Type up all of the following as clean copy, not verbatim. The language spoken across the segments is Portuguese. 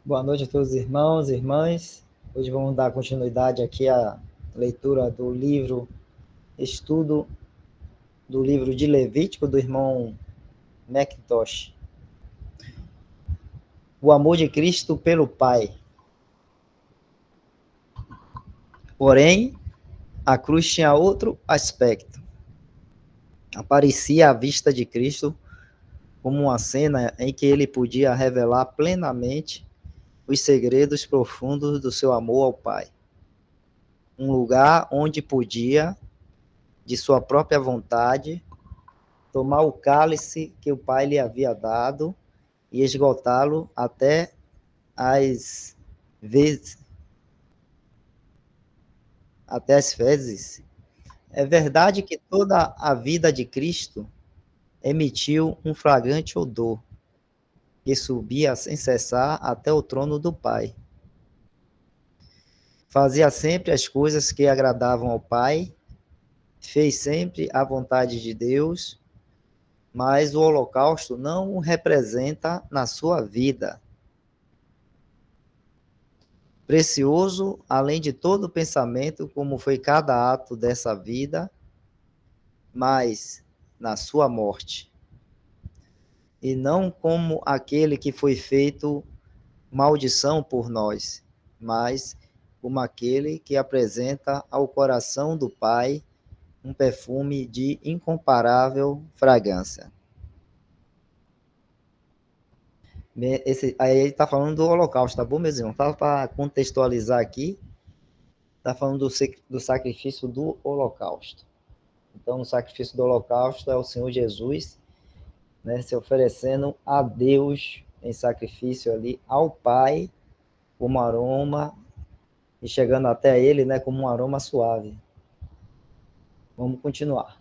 Boa noite a todos os irmãos e irmãs. Hoje vamos dar continuidade aqui à leitura do livro, estudo do livro de Levítico, do irmão Mackintosh. O amor de Cristo pelo Pai. Porém, a cruz tinha outro aspecto. Aparecia à vista de Cristo como uma cena em que ele podia revelar plenamente os segredos profundos do seu amor ao Pai. Um lugar onde podia, de sua própria vontade, tomar o cálice que o Pai lhe havia dado e esgotá-lo até as fezes. É verdade que toda a vida de Cristo emitiu um flagrante odor que subia sem cessar até o trono do Pai. Fazia sempre as coisas que agradavam ao Pai, fez sempre a vontade de Deus, mas o holocausto não o representa na sua vida. Precioso, além de todo pensamento, como foi cada ato dessa vida, mas na sua morte. E não como aquele que foi feito maldição por nós, mas como aquele que apresenta ao coração do Pai um perfume de incomparável fragrância. Aí ele está falando do holocausto, tá bom, meus irmãos? Para contextualizar aqui, está falando do sacrifício do holocausto. Então, o sacrifício do holocausto é o Senhor Jesus, né, se oferecendo a Deus em sacrifício ali, ao Pai, como aroma, e chegando até ele, né, como um aroma suave. Vamos continuar.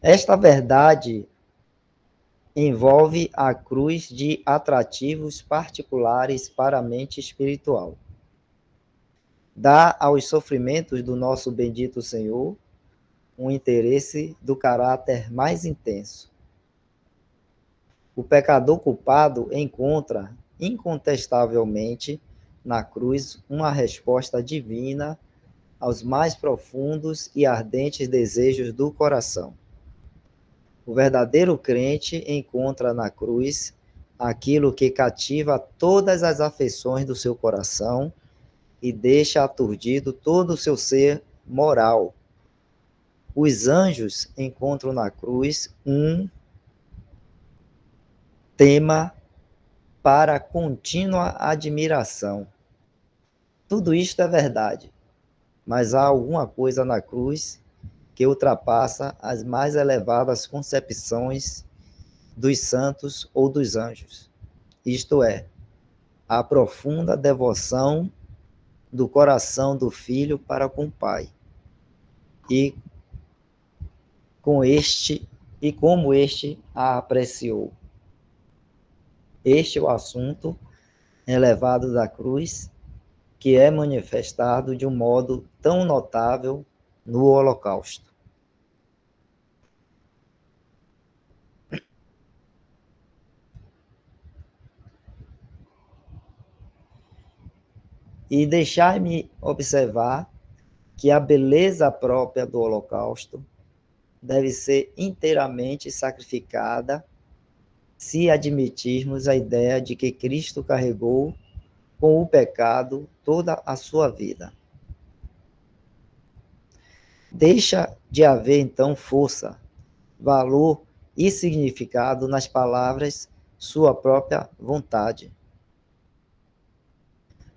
Esta verdade envolve a cruz de atrativos particulares para a mente espiritual. Dá aos sofrimentos do nosso bendito Senhor um interesse do caráter mais intenso. O pecador culpado encontra, incontestavelmente, na cruz uma resposta divina aos mais profundos e ardentes desejos do coração. O verdadeiro crente encontra na cruz aquilo que cativa todas as afeições do seu coração e deixa aturdido todo o seu ser moral. Os anjos encontram na cruz um tema para contínua admiração. Tudo isto é verdade, mas há alguma coisa na cruz que ultrapassa as mais elevadas concepções dos santos ou dos anjos. Isto é, a profunda devoção do coração do filho para com o Pai. E como este a apreciou. Este é o assunto elevado da cruz, que é manifestado de um modo tão notável no Holocausto. E deixar-me observar que a beleza própria do Holocausto deve ser inteiramente sacrificada se admitirmos a ideia de que Cristo carregou com o pecado toda a sua vida. Deixa de haver, então, força, valor e significado nas palavras sua própria vontade.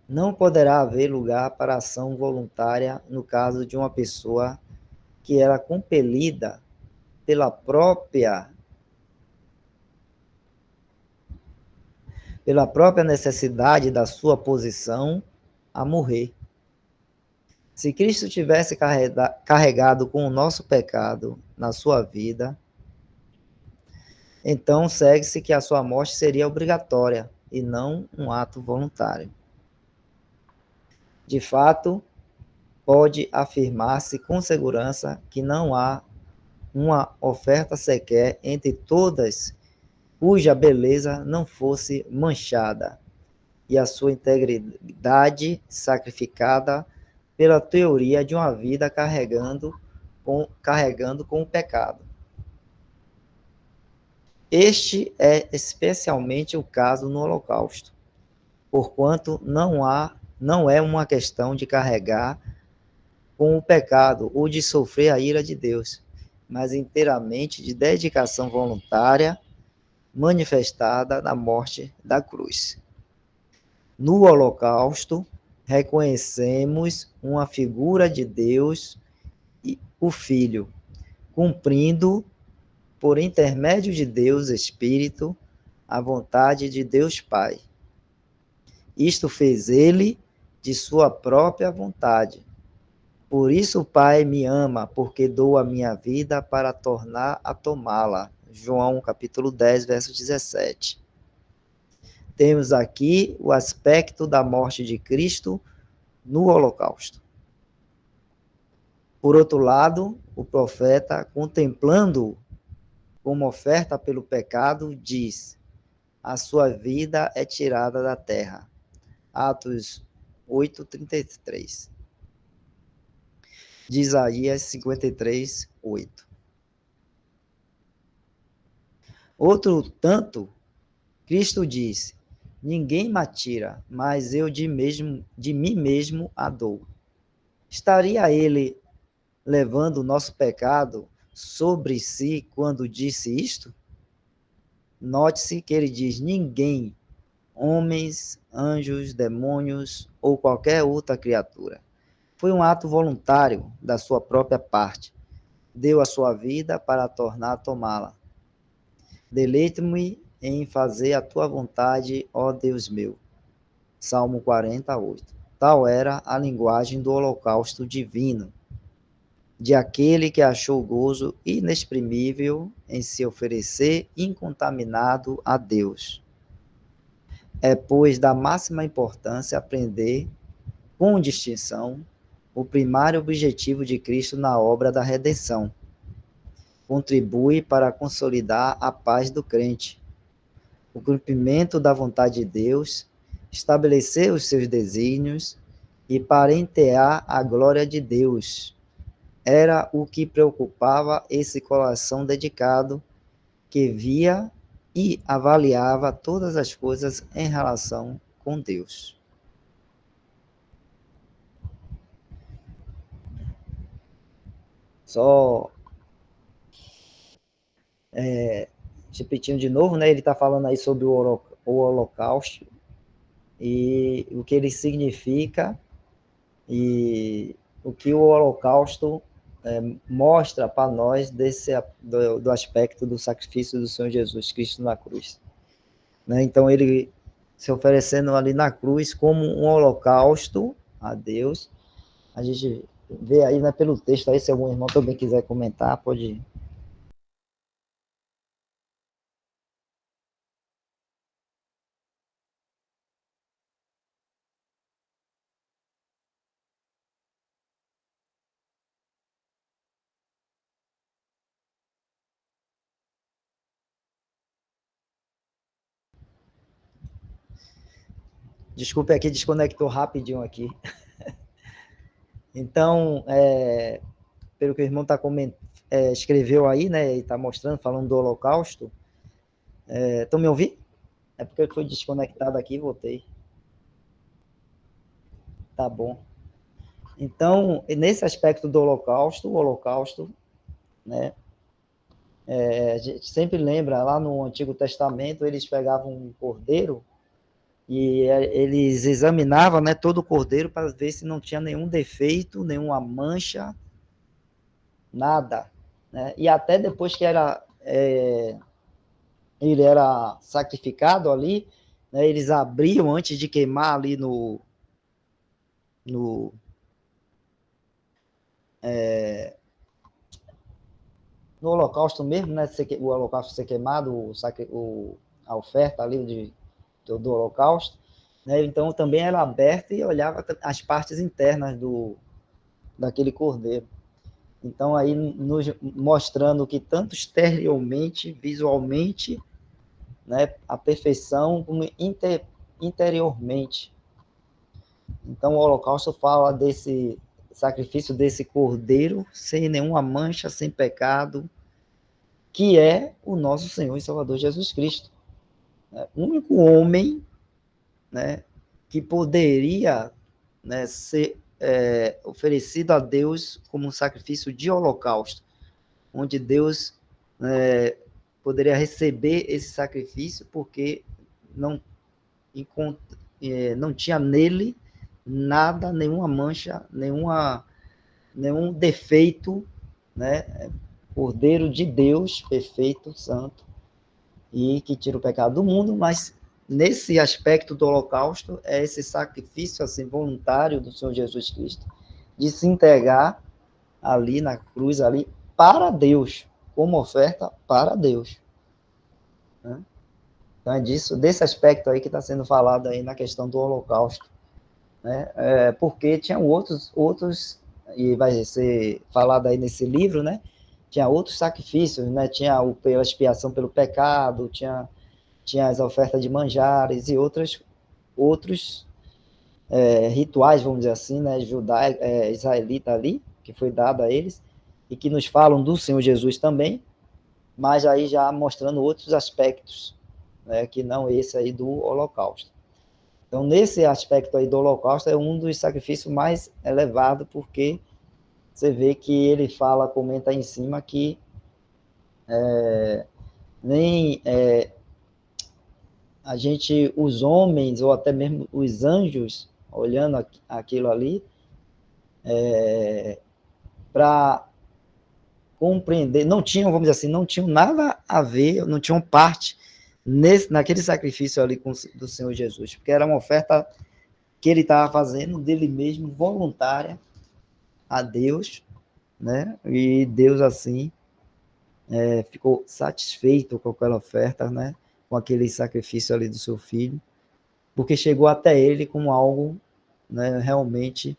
Não poderá haver lugar para ação voluntária no caso de uma pessoa que era compelida pela própria necessidade da sua posição a morrer. Se Cristo tivesse carregado com o nosso pecado na sua vida, então segue-se que a sua morte seria obrigatória e não um ato voluntário. De fato, pode afirmar-se com segurança que não há uma oferta sequer entre todas cuja beleza não fosse manchada, e a sua integridade sacrificada pela teoria de uma vida carregando com o pecado. Este é especialmente o caso no Holocausto, porquanto não é uma questão de carregar com o pecado ou de sofrer a ira de Deus, mas inteiramente de dedicação voluntária manifestada na morte da cruz. No Holocausto, reconhecemos uma figura de Deus, o Filho, cumprindo, por intermédio de Deus Espírito, a vontade de Deus Pai. Isto fez ele de sua própria vontade. Por isso o Pai me ama, porque dou a minha vida para tornar a tomá-la. João capítulo 10, verso 17. Temos aqui o aspecto da morte de Cristo no Holocausto. Por outro lado, o profeta, contemplando-o como oferta pelo pecado, diz: a sua vida é tirada da terra. Atos 8:33. De Isaías 53, 8. Outro tanto, Cristo diz: ninguém me atira, mas eu de mim mesmo a dou. Estaria ele levando o nosso pecado sobre si quando disse isto? Note-se que ele diz: ninguém, homens, anjos, demônios ou qualquer outra criatura. Foi um ato voluntário da sua própria parte. Deu a sua vida para tornar a tomá-la. Deleito-me em fazer a tua vontade, ó Deus meu. Salmo 48. Tal era a linguagem do holocausto divino, de aquele que achou gozo inexprimível em se oferecer incontaminado a Deus. É, pois, da máxima importância aprender, com distinção, o primário objetivo de Cristo na obra da redenção. Contribui para consolidar a paz do crente, o cumprimento da vontade de Deus, estabelecer os seus desígnios e parentear a glória de Deus. Era o que preocupava esse coração dedicado, que via e avaliava todas as coisas em relação com Deus. Só repetindo de novo, né? Ele está falando aí sobre o Holocausto e o que ele significa e o que o Holocausto mostra para nós do aspecto do sacrifício do Senhor Jesus Cristo na cruz. Né? Então, ele se oferecendo ali na cruz como um holocausto a Deus. A gente vê aí, né, pelo texto aí, se algum irmão também quiser comentar, pode ir. Desculpe aqui, desconectou rapidinho aqui. Então, pelo que o irmão escreveu aí, né, e está mostrando, falando do Holocausto. Estão me ouvindo? É porque eu fui desconectado aqui e voltei. Tá bom. Então, nesse aspecto do Holocausto, o Holocausto, né, a gente sempre lembra, lá no Antigo Testamento, eles pegavam um cordeiro e eles examinavam, né, todo o cordeiro para ver se não tinha nenhum defeito, nenhuma mancha, nada. Né? E até depois que ele era sacrificado ali, né, eles abriam antes de queimar ali no holocausto mesmo, né, o holocausto ser queimado, a oferta ali do holocausto, né, então também era aberta e olhava as partes internas daquele cordeiro. Então aí nos mostrando que tanto exteriormente, visualmente, né, a perfeição como interiormente. Então, o holocausto fala desse sacrifício desse cordeiro sem nenhuma mancha, sem pecado, que é o nosso Senhor e Salvador Jesus Cristo. O único homem, né, que poderia, né, ser oferecido a Deus como um sacrifício de holocausto, onde Deus poderia receber esse sacrifício, porque não, não tinha nele nada, nenhuma mancha, nenhum defeito, né? Cordeiro de Deus, perfeito, santo, e que tira o pecado do mundo, mas nesse aspecto do holocausto, é esse sacrifício assim, voluntário do Senhor Jesus Cristo, de se entregar ali na cruz, ali, para Deus, como oferta para Deus. Né? Então é desse aspecto aí que está sendo falado aí na questão do holocausto. Né? Porque tinham outros, e vai ser falado aí nesse livro, né? Tinha outros sacrifícios, né? Tinha pela expiação pelo pecado, tinha as ofertas de manjares e outros rituais, vamos dizer assim, né? Israelita ali, que foi dado a eles, e que nos falam do Senhor Jesus também, mas aí já mostrando outros aspectos, né? Que não esse aí do holocausto. Então, nesse aspecto aí do holocausto, é um dos sacrifícios mais elevados, porque você vê que ele fala, comenta aí em cima, que nem a gente, os homens, ou até mesmo os anjos, olhando aquilo ali, para compreender, não tinham, vamos dizer assim, não tinham nada a ver, não tinham parte naquele sacrifício ali do Senhor Jesus, porque era uma oferta que ele estava fazendo dele mesmo, voluntária, a Deus, né? E Deus, assim, ficou satisfeito com aquela oferta, né? Com aquele sacrifício ali do seu filho, porque chegou até ele como algo, né, realmente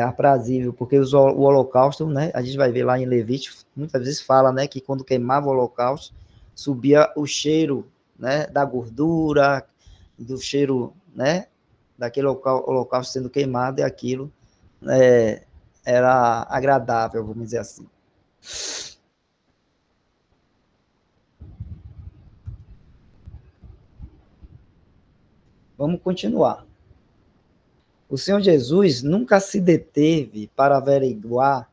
aprazível, porque o holocausto, né, a gente vai ver lá em Levítico, muitas vezes fala, né, que quando queimava o holocausto, subia o cheiro, né, da gordura, do cheiro, né, daquele holocausto sendo queimado, e aquilo era agradável, vamos dizer assim. Vamos continuar. O Senhor Jesus nunca se deteve para averiguar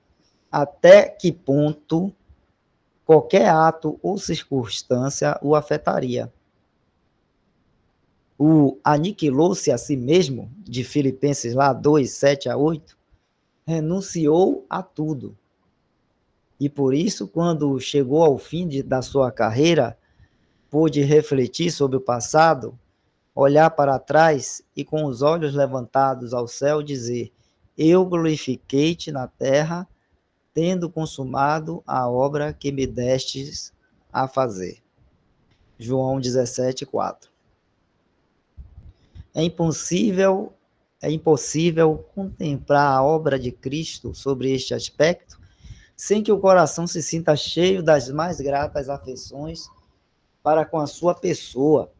até que ponto qualquer ato ou circunstância o afetaria. O aniquilou-se a si mesmo, de Filipenses lá 2, 7 a 8, renunciou a tudo. E por isso, quando chegou ao fim da sua carreira, pôde refletir sobre o passado, olhar para trás e, com os olhos levantados ao céu, dizer: eu glorifiquei-te na terra, tendo consumado a obra que me destes a fazer. João 17, 4. É impossível contemplar a obra de Cristo sobre este aspecto sem que o coração se sinta cheio das mais gratas afeições para com a sua pessoa.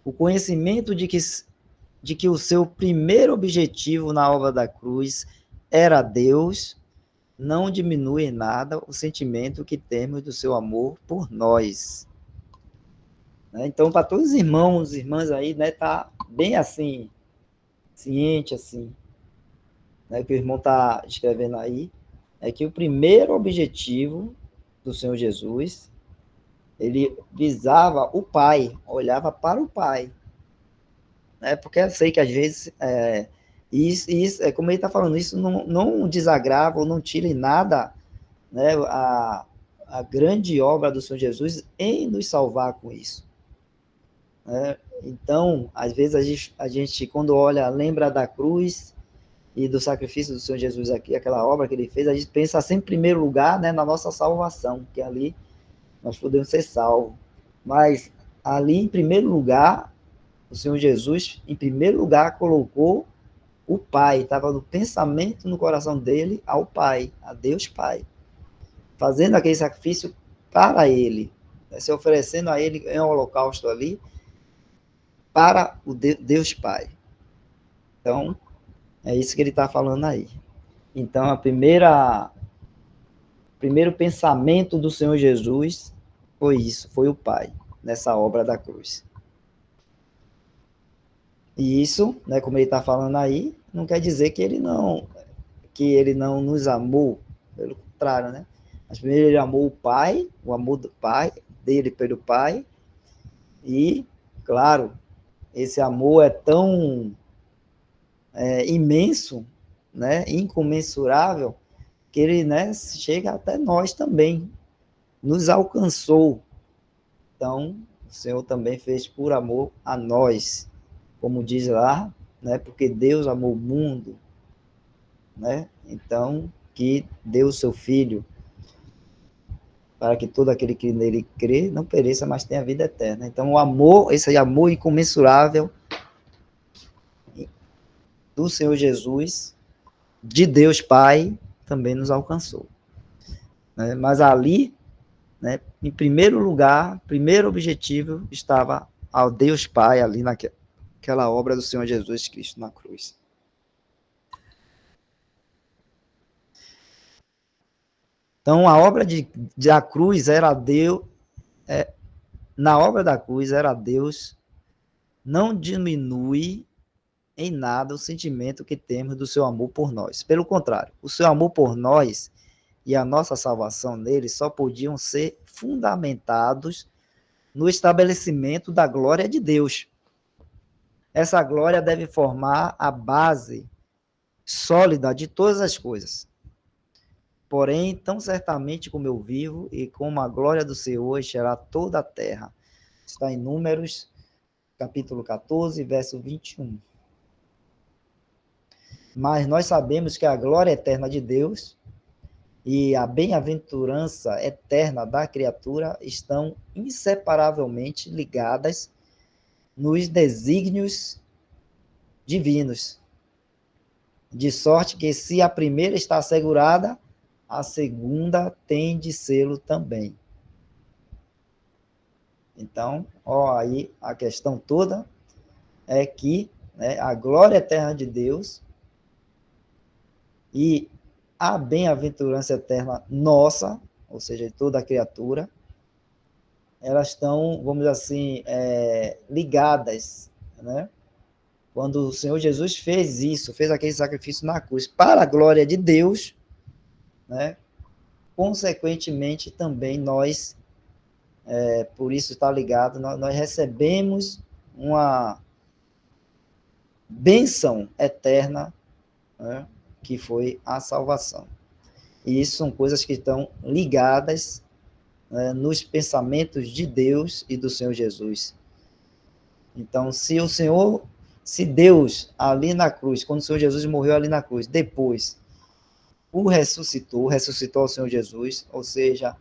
O conhecimento de que o seu primeiro objetivo na obra da cruz era Deus não diminui em nada o sentimento que temos do seu amor por nós. Então, para todos os irmãos e irmãs aí, né, tá bem assim, ciente assim, né, que o irmão está escrevendo aí, é que o primeiro objetivo do Senhor Jesus, ele visava o Pai, olhava para o Pai, né, porque eu sei que às vezes, isso como ele está falando, isso não desagrava ou não tira em nada, né, a grande obra do Senhor Jesus em nos salvar com isso. Né? Então, às vezes a gente, quando olha, lembra da cruz e do sacrifício do Senhor Jesus aqui, aquela obra que ele fez, a gente pensa sempre em primeiro lugar, né, na nossa salvação, que ali nós podemos ser salvos. Mas ali, em primeiro lugar, o Senhor Jesus, em primeiro lugar, colocou o Pai, estava no pensamento, no coração dele, ao Pai, a Deus Pai, fazendo aquele sacrifício para ele, né, se oferecendo a ele em um holocausto ali, para o Deus Pai. Então, é isso que ele está falando aí. Então, primeiro pensamento do Senhor Jesus foi isso, foi o Pai, nessa obra da cruz. E isso, né, como ele está falando aí, não quer dizer que ele não nos amou, pelo contrário, né? Mas primeiro ele amou o Pai, o amor do Pai, dele pelo Pai, e, claro, esse amor é tão imenso, né, incomensurável, que ele, né, chega até nós também, nos alcançou. Então, o Senhor também fez por amor a nós, como diz lá, né, porque Deus amou o mundo, né, então, que deu o seu Filho, para que todo aquele que nele crê não pereça, mas tenha vida eterna. Então, o amor, esse amor incomensurável do Senhor Jesus, de Deus Pai, também nos alcançou. Né? Mas ali, né, em primeiro lugar, primeiro objetivo, estava ao Deus Pai, ali naquela obra do Senhor Jesus Cristo na cruz. Então, a obra da cruz era Deus, na obra da cruz era Deus, não diminui em nada o sentimento que temos do seu amor por nós. Pelo contrário, o seu amor por nós e a nossa salvação nele só podiam ser fundamentados no estabelecimento da glória de Deus. Essa glória deve formar a base sólida de todas as coisas. Porém, tão certamente como eu vivo e como a glória do Senhor encherá toda a terra. Está em Números, capítulo 14, verso 21. Mas nós sabemos que a glória eterna de Deus e a bem-aventurança eterna da criatura estão inseparavelmente ligadas nos desígnios divinos. De sorte que, se a primeira está assegurada, a segunda tem de sê-lo também. Então, aí a questão toda é que, né, a glória eterna de Deus e a bem-aventurança eterna nossa, ou seja, de toda a criatura, elas estão, vamos dizer assim, ligadas, né? Quando o Senhor Jesus fez isso, fez aquele sacrifício na cruz para a glória de Deus, né? Consequentemente, também nós, por isso está ligado, nós recebemos uma bênção eterna, né? Que foi a salvação. E isso são coisas que estão ligadas, né, nos pensamentos de Deus e do Senhor Jesus. Então, se Deus ali na cruz, quando o Senhor Jesus morreu ali na cruz, depois ressuscitou ao Senhor Jesus, ou seja,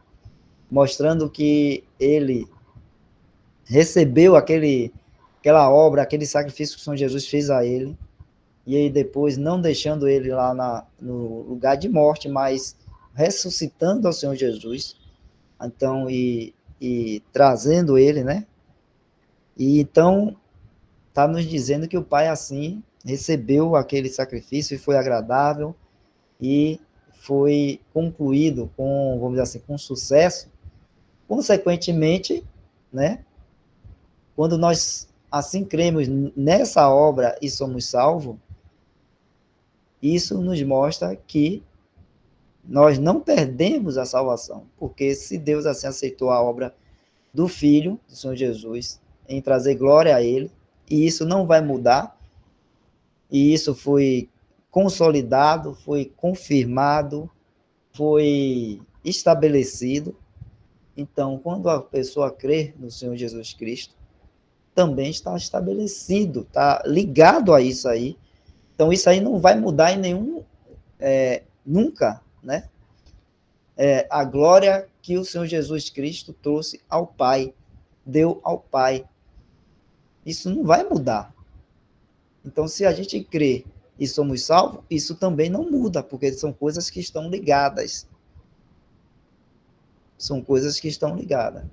mostrando que ele recebeu aquela obra, aquele sacrifício que o Senhor Jesus fez a ele, e aí depois não deixando ele lá no lugar de morte, mas ressuscitando ao Senhor Jesus, então, e trazendo ele, né? E então, está nos dizendo que o Pai, assim, recebeu aquele sacrifício e foi agradável e foi concluído com, vamos dizer assim, com sucesso. Consequentemente, né, quando nós assim cremos nessa obra e somos salvos, isso nos mostra que nós não perdemos a salvação, porque se Deus assim aceitou a obra do Filho, do Senhor Jesus, em trazer glória a Ele, e isso não vai mudar, e isso foi consolidado, foi confirmado, foi estabelecido. Então, quando a pessoa crê no Senhor Jesus Cristo, também está estabelecido, está ligado a isso aí. Então, isso aí não vai mudar em nenhum, nunca, né? A glória que o Senhor Jesus Cristo trouxe ao Pai, deu ao Pai. Isso não vai mudar. Então, se a gente crê e somos salvos, isso também não muda, porque são coisas que estão ligadas. São coisas que estão ligadas.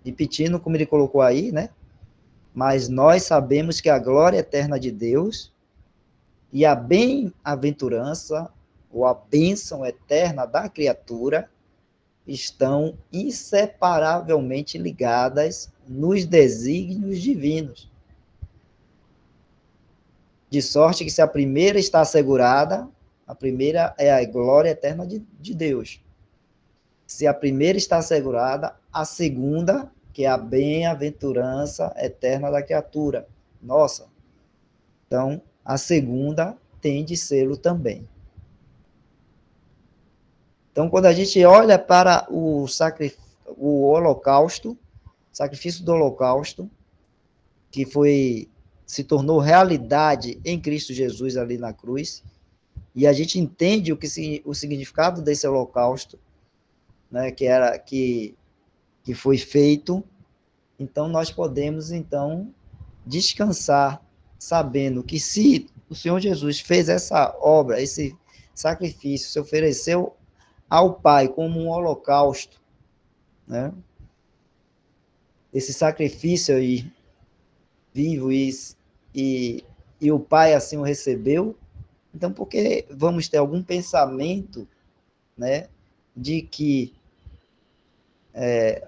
Repetindo, como ele colocou aí, né? mas nós sabemos que a glória eterna de Deus e a bem-aventurança, ou a bênção eterna da criatura, estão inseparavelmente ligadas nos desígnios divinos. De sorte que se a primeira está assegurada, a primeira é a glória eterna de Deus. Se a primeira está assegurada, a segunda, que é a bem-aventurança eterna da criatura. Nossa. Então, a segunda tem de sê-lo também. Então, quando a gente olha para o holocausto, sacrifício do holocausto, que se tornou realidade em Cristo Jesus ali na cruz, e a gente entende o significado desse holocausto, né, que foi feito, então nós podemos então descansar sabendo que se o Senhor Jesus fez essa obra, esse sacrifício, se ofereceu ao Pai como um holocausto, né? Esse sacrifício aí vivo e o Pai assim o recebeu, então por que vamos ter algum pensamento, né, de que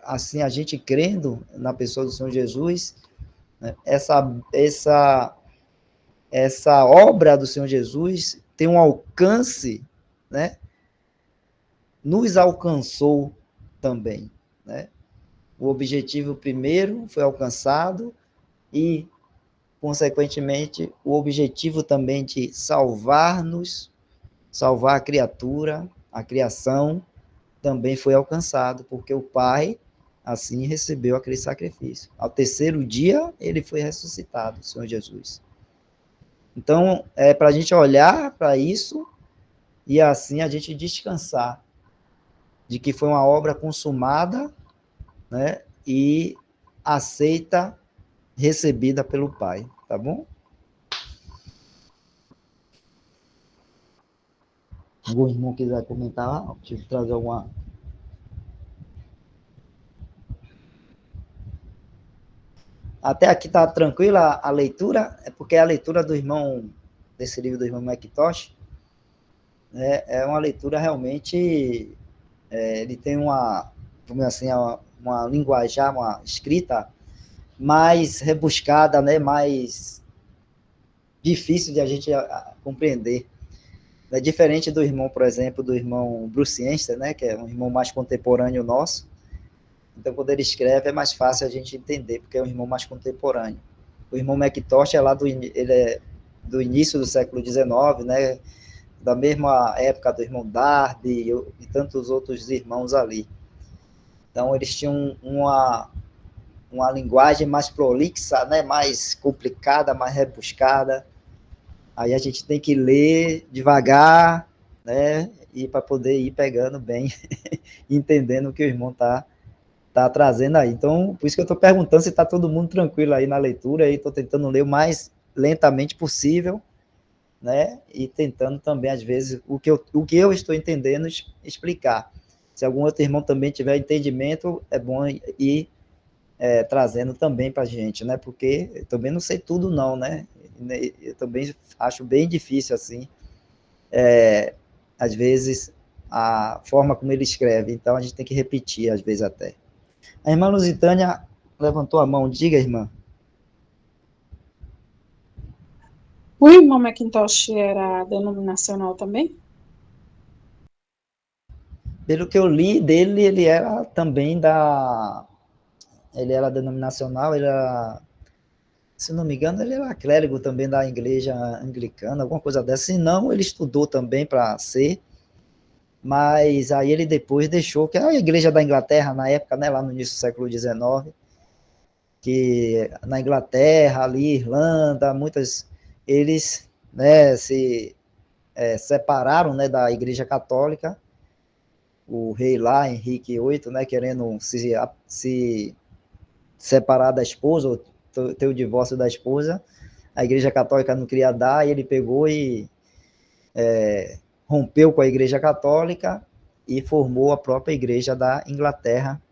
assim a gente crendo na pessoa do Senhor Jesus, né, essa obra do Senhor Jesus tem um alcance, né, nos alcançou também, né? O objetivo primeiro foi alcançado e, consequentemente, o objetivo também de salvar-nos, salvar a criatura, a criação, também foi alcançado, porque o Pai, assim, recebeu aquele sacrifício. Ao terceiro dia, ele foi ressuscitado, o Senhor Jesus. Então, é para a gente olhar para isso e, assim, a gente descansar de que foi uma obra consumada, né, e aceita, recebida pelo Pai, tá bom? Algum irmão quiser comentar, deixa eu trazer alguma... Até aqui tá tranquila a leitura, é porque a leitura do irmão, desse livro do irmão McIntosh, né, é uma leitura realmente, ele tem uma, vamos dizer assim, uma linguajar, uma escrita mais rebuscada, né, mais difícil de a gente compreender. É diferente do irmão, por exemplo, do irmão Bruce Einstein, né, que é um irmão mais contemporâneo nosso. Então, quando ele escreve, é mais fácil a gente entender, porque é um irmão mais contemporâneo. O irmão McIntosh é ele é do início do século XIX, né, da mesma época do irmão Darby e tantos outros irmãos ali. Então, eles tinham uma linguagem mais prolixa, né, mais complicada, mais rebuscada. Aí a gente tem que ler devagar, né, e para poder ir pegando bem, entendendo o que o irmão tá trazendo aí. Então, por isso que eu estou perguntando se está todo mundo tranquilo aí na leitura, e estou tentando ler o mais lentamente possível, né, e tentando também, às vezes, o que eu estou entendendo, explicar. Se algum outro irmão também tiver entendimento, é bom ir trazendo também para a gente, né, porque eu também não sei tudo não, né, eu também acho bem difícil, assim, às vezes, a forma como ele escreve, então a gente tem que repetir, às vezes até. A irmã Lusitânia levantou a mão, diga, irmã. O irmão Macintosh era denominacional também? Pelo que eu li dele, ele era também ele era denominacional, ele era, se não me engano, ele era clérigo também da igreja anglicana, alguma coisa dessa. Se não, ele estudou também para ser, mas aí ele depois deixou, que a igreja da Inglaterra, na época, né, lá no início do século XIX, que na Inglaterra, ali, Irlanda, eles, né, se separaram, né, da igreja católica, o rei lá, Henrique VIII, né, querendo se separar da esposa, ou ter o divórcio da esposa, a igreja católica não queria dar, e ele pegou e rompeu com a igreja católica e formou a própria igreja da Inglaterra,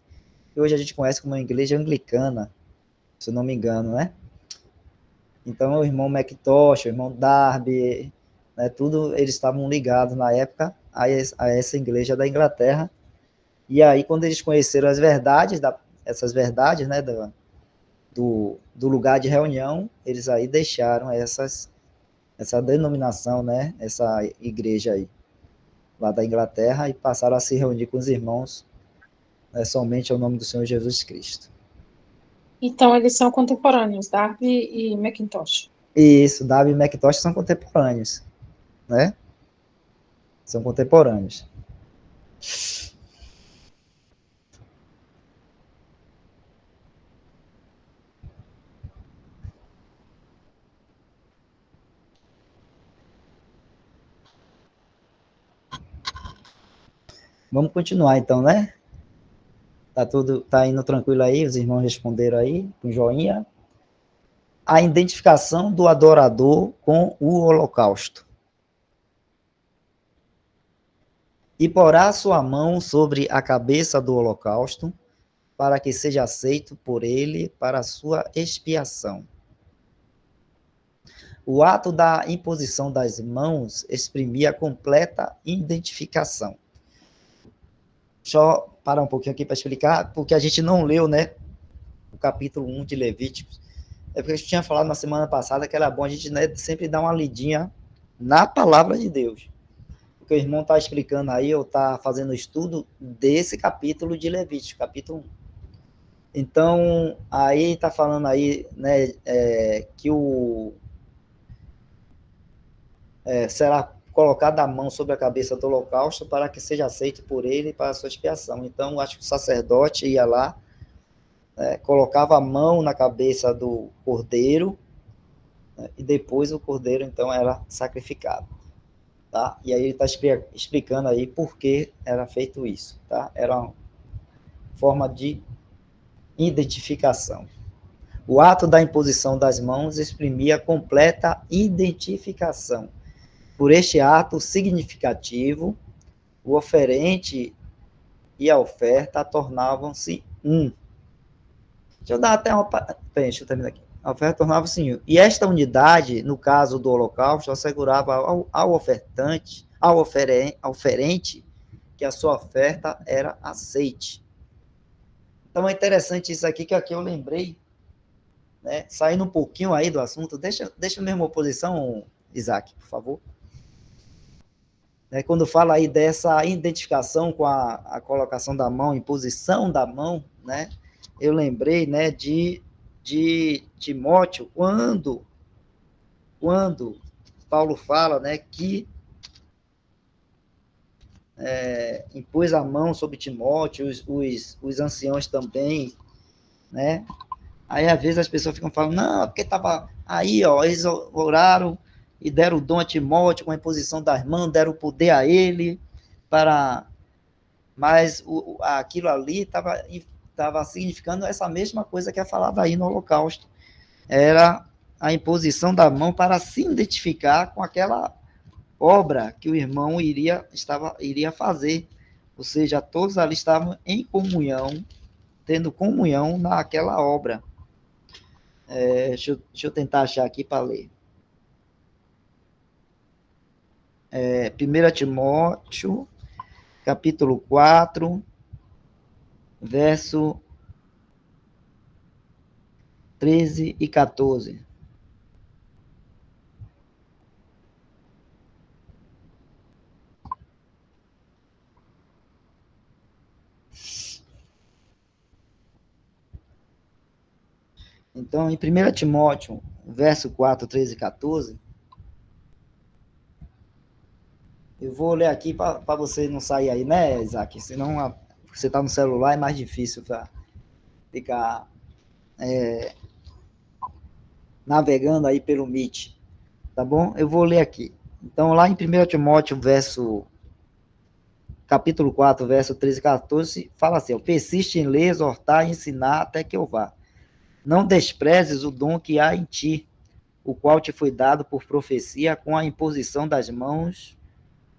que hoje a gente conhece como a igreja anglicana, se não me engano, né? Então, o irmão McIntosh, o irmão Darby, né, tudo eles estavam ligados na época a essa igreja da Inglaterra. E aí, quando eles conheceram as verdades, essas verdades, né, do lugar de reunião, eles aí deixaram essa denominação, né, essa igreja aí, lá da Inglaterra, e passaram a se reunir com os irmãos, né, somente ao nome do Senhor Jesus Cristo. Então, eles são contemporâneos, Darby e McIntosh. Isso, Darby e McIntosh são contemporâneos, né? São contemporâneos. Vamos continuar então, né? Tá indo tranquilo aí, os irmãos responderam aí, com joinha. A identificação do adorador com o holocausto. E porá sua mão sobre a cabeça do holocausto, para que seja aceito por ele para a sua expiação. O ato da imposição das mãos exprimia completa identificação. Deixa eu parar um pouquinho aqui para explicar, porque a gente não leu, né, o capítulo 1 de Levíticos. É porque a gente tinha falado na semana passada que era bom a gente, né, sempre dar uma lidinha na palavra de Deus. Porque o irmão está explicando aí, ou está fazendo estudo desse capítulo de Levíticos, capítulo 1. Então, aí está falando aí, né, que será colocada a mão sobre a cabeça do holocausto para que seja aceito por ele para a sua expiação. Então, acho que o sacerdote ia lá, colocava a mão na cabeça do cordeiro, né, e depois o cordeiro, então, era sacrificado. Tá? E aí ele está explicando aí por que era feito isso. Tá? Era uma forma de identificação. O ato da imposição das mãos exprimia completa identificação. Por este ato significativo, o oferente e a oferta tornavam-se um. Deixa eu dar até uma... Deixa eu terminar aqui. A oferta tornava-se um. E esta unidade, no caso do holocausto, assegurava ao ofertante, ao oferente, que a sua oferta era aceite. Então é interessante isso aqui, que aqui eu lembrei, né? Saindo um pouquinho aí do assunto, deixa a mesma oposição, Isaac, por favor. Quando fala aí dessa identificação com a colocação da mão, imposição da mão, né? Eu lembrei, né, de Timóteo, quando Paulo fala, né, que impôs a mão sobre Timóteo, os anciãos também, né? Aí, às vezes, as pessoas ficam falando, não, porque estava aí, ó, eles oraram e deram o dom a Timóteo com a imposição das mãos, deram o poder a ele, mas aquilo ali estava significando essa mesma coisa que é falada aí no Holocausto. Era a imposição da mão para se identificar com aquela obra que o irmão iria fazer. Ou seja, todos ali estavam em comunhão, tendo comunhão naquela obra. Deixa eu tentar achar aqui para ler. 1 Timóteo, capítulo 4, verso 13 e 14. Então, em 1 Timóteo, verso 4, 13 e 14, eu vou ler aqui para você não sair aí, né, Isaac? Senão você está no celular, é mais difícil para ficar navegando aí pelo Meet, tá bom? Eu vou ler aqui. Então, lá em 1 Timóteo, capítulo 4, verso 13 e 14, fala assim, persiste em ler, exortar e ensinar até que eu vá. Não desprezes o dom que há em ti, o qual te foi dado por profecia com a imposição das mãos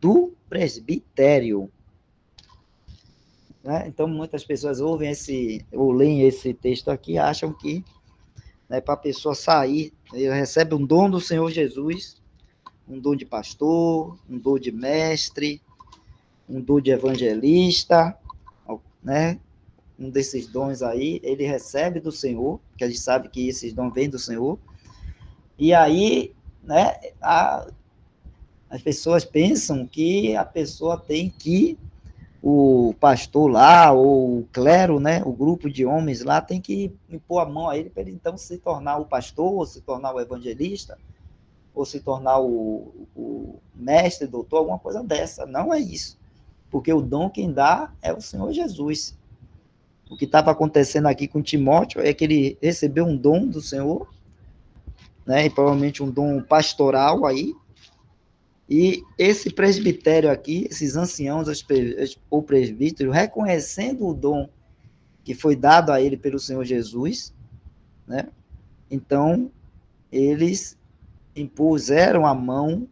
do presbitério. Né? Então, muitas pessoas ouvem ou leem esse texto aqui e acham que né, para a pessoa sair, ele recebe um dom do Senhor Jesus, um dom de pastor, um dom de mestre, um dom de evangelista, né? Um desses dons aí, ele recebe do Senhor, que a gente sabe que esses dons vêm do Senhor, e aí, né, as pessoas pensam que a pessoa tem que, o pastor lá, ou o clero, né, o grupo de homens lá, tem que impor a mão a ele para ele então se tornar o pastor, ou se tornar o evangelista, ou se tornar o mestre, doutor, alguma coisa dessa. Não é isso. Porque o dom quem dá é o Senhor Jesus. O que estava acontecendo aqui com Timóteo é que ele recebeu um dom do Senhor, né, e provavelmente um dom pastoral aí, e esse presbitério aqui, esses anciãos, o presbítero, reconhecendo o dom que foi dado a ele pelo Senhor Jesus, né, então eles impuseram a mão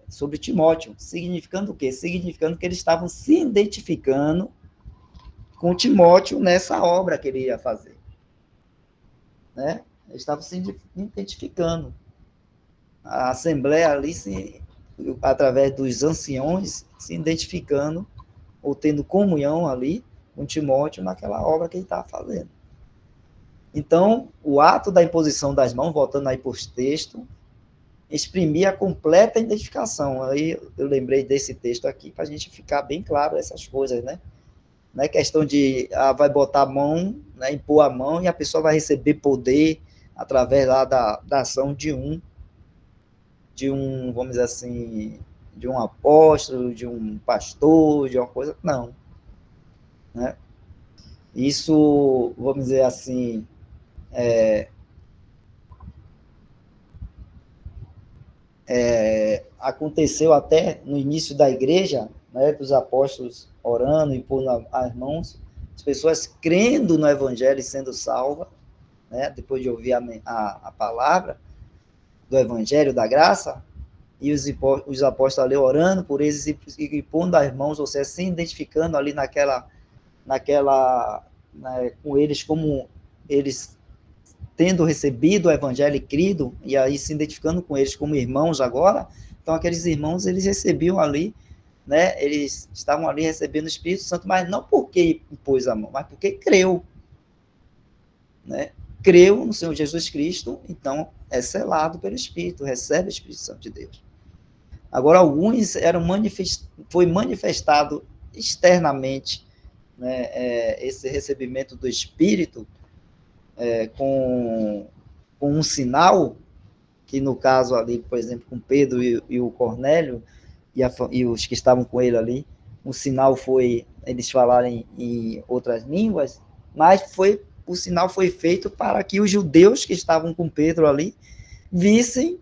sobre Timóteo, significando o quê? Significando que eles estavam se identificando com Timóteo nessa obra que ele ia fazer, né? Eles estavam se identificando. A Assembleia ali, através dos anciões, se identificando ou tendo comunhão ali com Timóteo naquela obra que ele estava fazendo. Então, o ato da imposição das mãos, voltando aí para os textos, exprimia a completa identificação. Aí eu lembrei desse texto aqui para a gente ficar bem claro essas coisas, né? Não é questão de vai botar a mão, né, impor a mão e a pessoa vai receber poder através lá da ação de um, vamos dizer assim, de um apóstolo, de um pastor, de uma coisa, não. Né? Isso, vamos dizer assim, aconteceu até no início da igreja, né, dos apóstolos orando e pondo as mãos, as pessoas crendo no evangelho e sendo salvas, né, depois de ouvir a palavra do evangelho da graça, e os apóstolos ali orando por eles e pondo as mãos, ou seja, se identificando ali né, com eles, como eles tendo recebido o evangelho e crido, e aí se identificando com eles como irmãos agora, então aqueles irmãos, eles recebiam ali, né, eles estavam ali recebendo o Espírito Santo, mas não porque impôs a mão, mas porque creu, né, creu no Senhor Jesus Cristo, então é selado pelo Espírito, recebe o Espírito Santo de Deus. Agora, alguns foi manifestado externamente, né, esse recebimento do Espírito com um sinal, que no caso ali, por exemplo, com Pedro e o Cornélio, e os que estavam com ele ali, o sinal foi eles falarem em outras línguas, mas o sinal foi feito para que os judeus que estavam com Pedro ali vissem,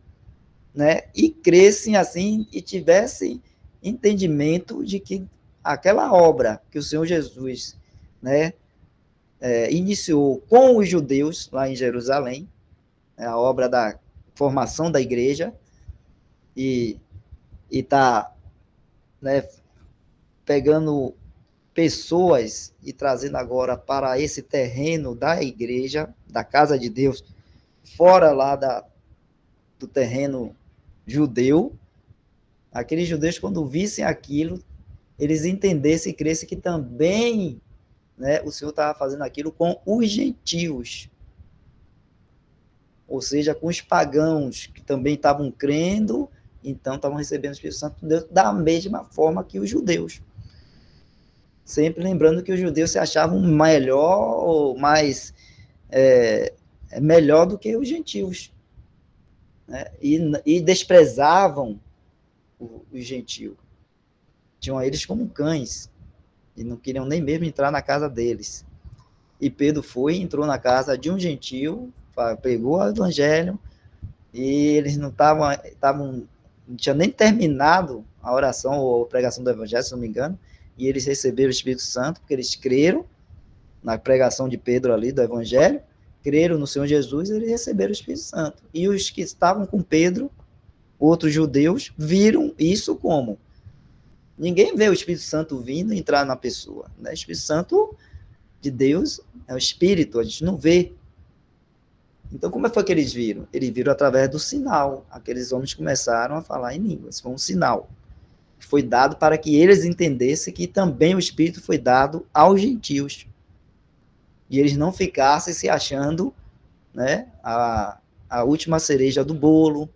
né, e crescem assim e tivessem entendimento de que aquela obra que o Senhor Jesus, né, iniciou com os judeus lá em Jerusalém, a obra da formação da igreja, e está, né, pegando pessoas e trazendo agora para esse terreno da igreja, da casa de Deus, fora lá do terreno judeu. Aqueles judeus, quando vissem aquilo, eles entendessem e crescem que também, né, o Senhor estava fazendo aquilo com os gentios, ou seja, com os pagãos, que também estavam crendo, então estavam recebendo o Espírito Santo de Deus da mesma forma que os judeus. Sempre lembrando que os judeus se achavam melhor ou mais melhor do que os gentios, né? E desprezavam os gentios. Tinham eles como cães e não queriam nem mesmo entrar na casa deles. E Pedro entrou na casa de um gentio, pegou o evangelho, e eles não tinham nem terminado a oração ou a pregação do evangelho, se não me engano, e eles receberam o Espírito Santo, porque eles creram na pregação de Pedro ali, do evangelho, creram no Senhor Jesus, e eles receberam o Espírito Santo. E os que estavam com Pedro, outros judeus, viram isso como? Ninguém vê o Espírito Santo vindo e entrar na pessoa, né? O Espírito Santo de Deus é o Espírito, a gente não vê. Então, como foi que eles viram? Eles viram através do sinal. Aqueles homens começaram a falar em línguas. Foi um sinal que foi dado para que eles entendessem que também o Espírito foi dado aos gentios. E eles não ficassem se achando, né, a última cereja do bolo,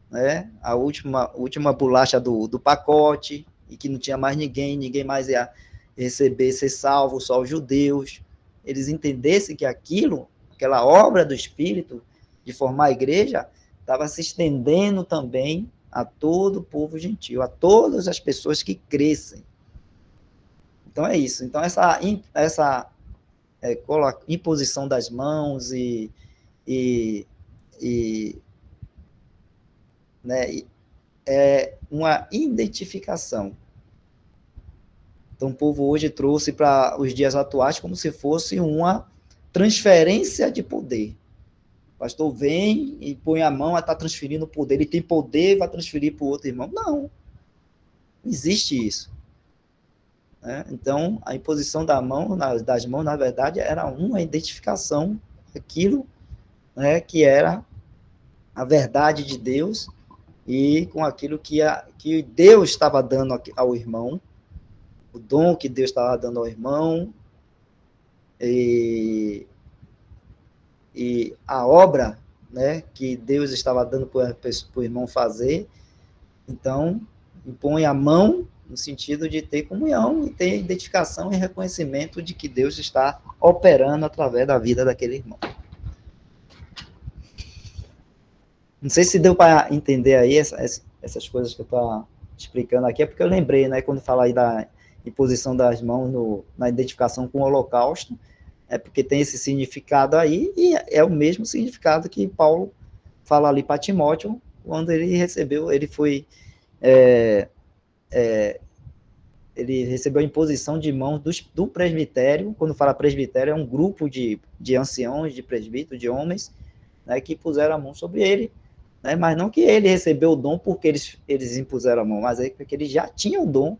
né, a última bolacha do pacote, e que não tinha mais ninguém mais ia receber, ser salvo, só os judeus. Eles entendessem que aquela obra do Espírito, de formar a igreja, estava se estendendo também a todo o povo gentil, a todas as pessoas que crescem. Então é isso. Então essa imposição das mãos né, é uma identificação. Então o povo hoje trouxe para os dias atuais como se fosse uma transferência de poder. O pastor vem e põe a mão, está transferindo o poder, ele tem poder, vai transferir para o outro irmão. Não existe isso. Né? Então, a imposição das mãos, na verdade, era uma identificação daquilo, né, que era a verdade de Deus e com aquilo que Deus estava dando ao irmão, o dom que Deus estava dando ao irmão, e a obra, né, que Deus estava dando para o irmão fazer. Então, impõe a mão no sentido de ter comunhão e ter identificação e reconhecimento de que Deus está operando através da vida daquele irmão. Não sei se deu para entender aí essas coisas que eu estou explicando aqui, é porque eu lembrei, né, quando fala aí da imposição das mãos na identificação com o holocausto, é porque tem esse significado aí, e é o mesmo significado que Paulo fala ali para Timóteo, quando ele recebeu a imposição de mãos do presbitério. Quando fala presbitério, é um grupo de anciãos, de presbíteros, de homens, né, que puseram a mão sobre ele, né, mas não que ele recebeu o dom porque eles impuseram a mão, mas é porque ele já tinha o dom,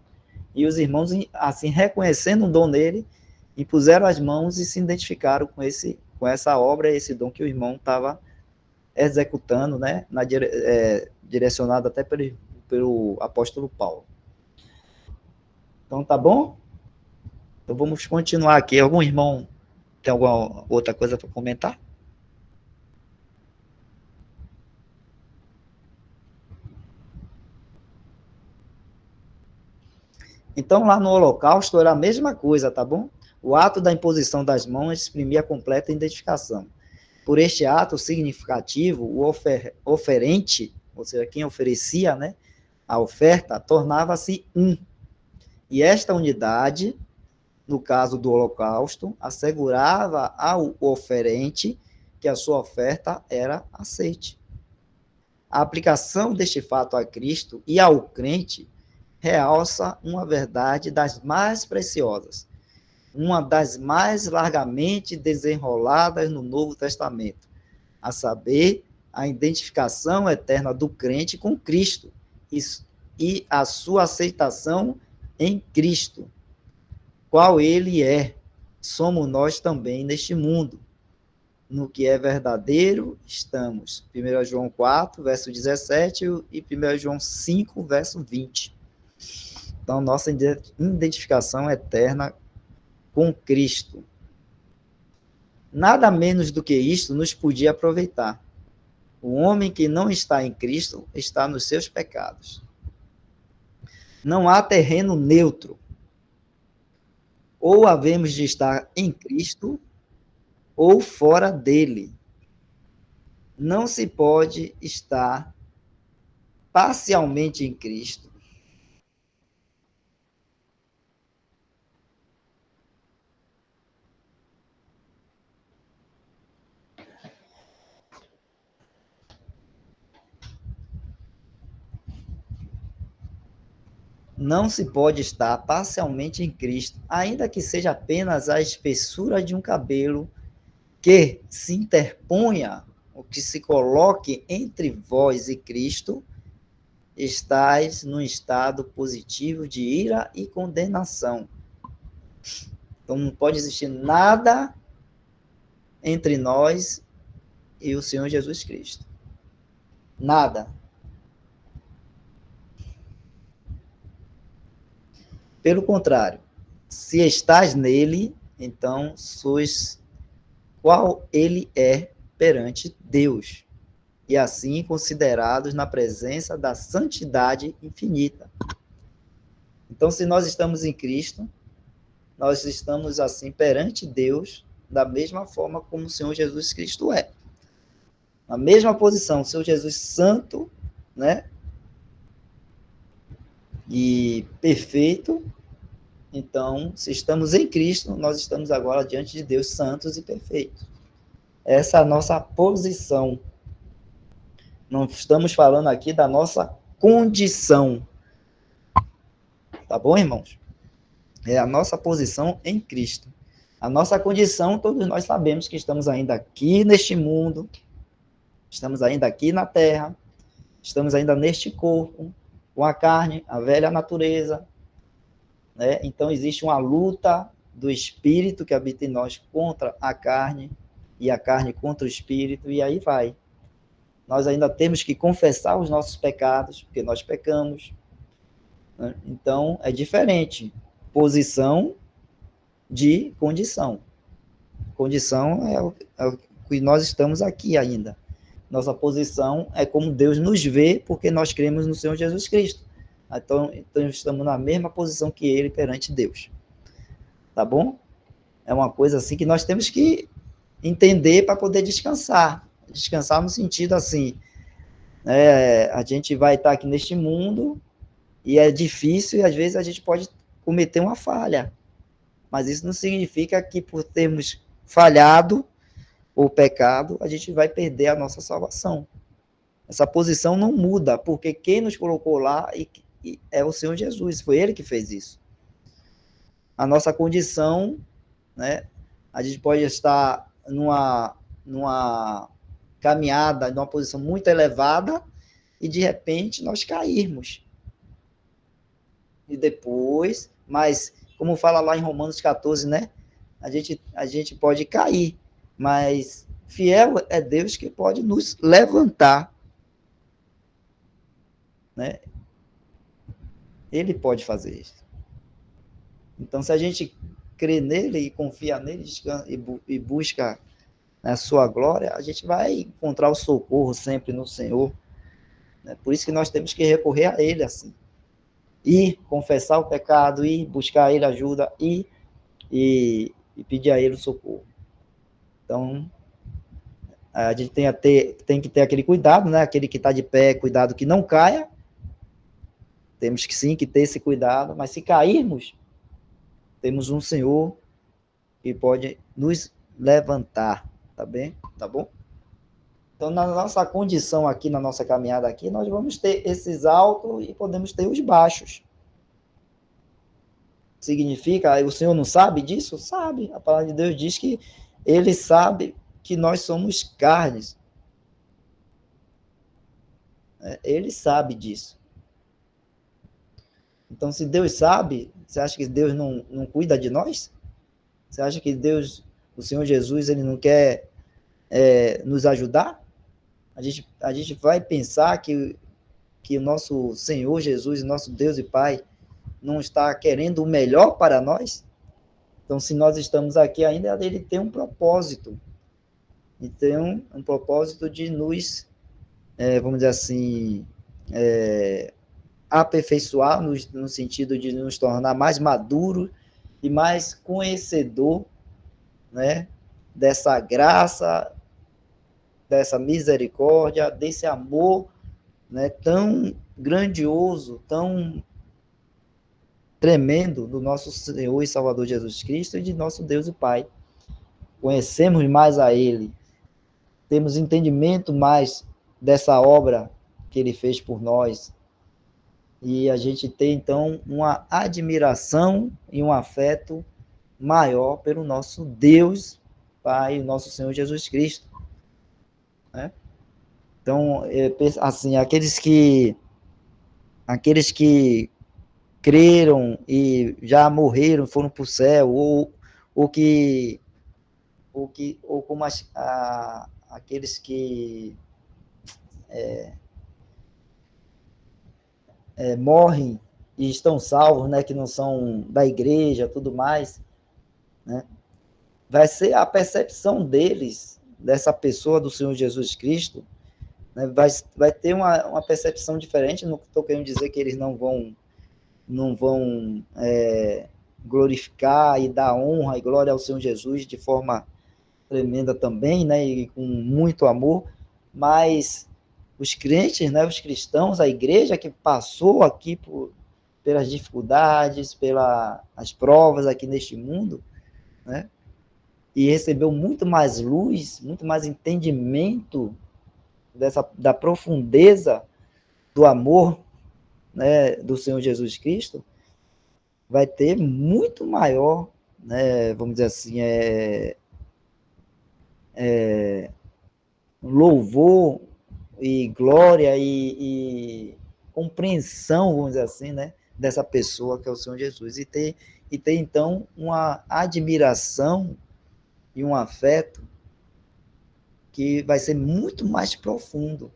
e os irmãos, assim, reconhecendo o dom nele, impuseram as mãos e se identificaram com essa obra, esse dom que o irmão estava executando, né, direcionado até pelo apóstolo Paulo. Então, tá bom? Então, vamos continuar aqui. Algum irmão tem alguma outra coisa para comentar? Então, lá no Holocausto era a mesma coisa, tá bom? O ato da imposição das mãos exprimia a completa identificação. Por este ato significativo, o oferente, ou seja, quem oferecia, né, a oferta, tornava-se um. E esta unidade, no caso do Holocausto, assegurava ao oferente que a sua oferta era aceite. A aplicação deste fato a Cristo e ao crente realça uma verdade das mais preciosas, uma das mais largamente desenroladas no Novo Testamento, a saber, a identificação eterna do crente com Cristo e a sua aceitação em Cristo, qual ele é. Somos nós também neste mundo. No que é verdadeiro, estamos. 1 João 4, verso 17 e 1 João 5, verso 20. Então, nossa identificação eterna com Cristo. Nada menos do que isto nos podia aproveitar. O homem que não está em Cristo está nos seus pecados. Não há terreno neutro. Ou havemos de estar em Cristo ou fora dele. Não se pode estar parcialmente em Cristo não se pode estar parcialmente em Cristo, ainda que seja apenas a espessura de um cabelo que se interponha, ou que se coloque entre vós e Cristo, estais num estado positivo de ira e condenação. Então, não pode existir nada entre nós e o Senhor Jesus Cristo. Nada. Pelo contrário, se estás nele, então sois qual ele é perante Deus, e assim considerados na presença da santidade infinita. Então, se nós estamos em Cristo, nós estamos assim perante Deus, da mesma forma como o Senhor Jesus Cristo é. Na mesma posição, o Senhor Jesus santo, né? E perfeito. Então, se estamos em Cristo, nós estamos agora diante de Deus santos e perfeitos. Essa é a nossa posição. Não estamos falando aqui da nossa condição. Tá bom, irmãos? É a nossa posição em Cristo. A nossa condição, todos nós sabemos que estamos ainda aqui neste mundo, estamos ainda aqui na terra, estamos ainda neste corpo, com a carne, a velha natureza, né? Então, existe uma luta do espírito que habita em nós contra a carne, e a carne contra o espírito, e aí vai. Nós ainda temos que confessar os nossos pecados, porque nós pecamos, né? Então, é diferente. Posição de condição. Condição é o que nós estamos aqui ainda. Nossa posição é como Deus nos vê, porque nós cremos no Senhor Jesus Cristo. Então estamos na mesma posição que Ele perante Deus. Tá bom? É uma coisa assim que nós temos que entender para poder descansar. Descansar no sentido assim, a gente vai estar aqui neste mundo e é difícil e às vezes a gente pode cometer uma falha. Mas isso não significa que por termos falhado ou pecado, a gente vai perder a nossa salvação. Essa posição não muda, porque quem nos colocou lá é o Senhor Jesus, foi Ele que fez isso. A nossa condição, né, a gente pode estar numa caminhada, numa posição muito elevada, e de repente nós cairmos. E depois, mas como fala lá em Romanos 14, né, a gente pode cair, mas fiel é Deus que pode nos levantar, né? Ele pode fazer isso. Então, se a gente crê nele e confia nele e busca a sua glória, a gente vai encontrar o socorro sempre no Senhor, né? Por isso que nós temos que recorrer a ele assim. E confessar o pecado, e buscar a ele ajuda, e pedir a ele o socorro. Então, a gente tem que ter aquele cuidado, né? Aquele que está de pé, cuidado que não caia. Temos que sim que ter esse cuidado, mas se cairmos, temos um Senhor que pode nos levantar, tá bem? Tá bom? Então, na nossa condição aqui, na nossa caminhada aqui, nós vamos ter esses altos e podemos ter os baixos. Significa, o Senhor não sabe disso? Sabe. A palavra de Deus diz que Ele sabe que nós somos carnes. Ele sabe disso. Então, se Deus sabe, você acha que Deus não cuida de nós? Você acha que Deus, o Senhor Jesus, Ele não quer nos ajudar? A gente vai pensar que o nosso Senhor Jesus, nosso Deus e Pai, não está querendo o melhor para nós? Então, se nós estamos aqui ainda, Ele tem um propósito. Então, um propósito de nos, vamos dizer assim, aperfeiçoar no sentido de nos tornar mais maduro e mais conhecedor, né, dessa graça, dessa misericórdia, desse amor, né, tão grandioso, tão tremendo do nosso Senhor e Salvador Jesus Cristo e de nosso Deus e Pai. Conhecemos mais a Ele, temos entendimento mais dessa obra que Ele fez por nós, e a gente tem, então, uma admiração e um afeto maior pelo nosso Deus, Pai, o nosso Senhor Jesus Cristo, né? Então, assim, aqueles que creram e já morreram, foram para o céu, ou ou como aqueles que morrem e estão salvos, né, que não são da igreja, tudo mais, né? Vai ser a percepção deles, dessa pessoa do Senhor Jesus Cristo, né, vai ter uma percepção diferente. Não estou querendo dizer que eles não vão glorificar e dar honra e glória ao Senhor Jesus de forma tremenda também, né, e com muito amor, mas os crentes, né, os cristãos, a igreja que passou aqui pelas dificuldades, pelas provas aqui neste mundo, né, e recebeu muito mais luz, muito mais entendimento da profundeza do amor, né, do Senhor Jesus Cristo, vai ter muito maior, né, vamos dizer assim, louvor e glória e compreensão, vamos dizer assim, né, dessa pessoa que é o Senhor Jesus, e ter então uma admiração e um afeto que vai ser muito mais profundo.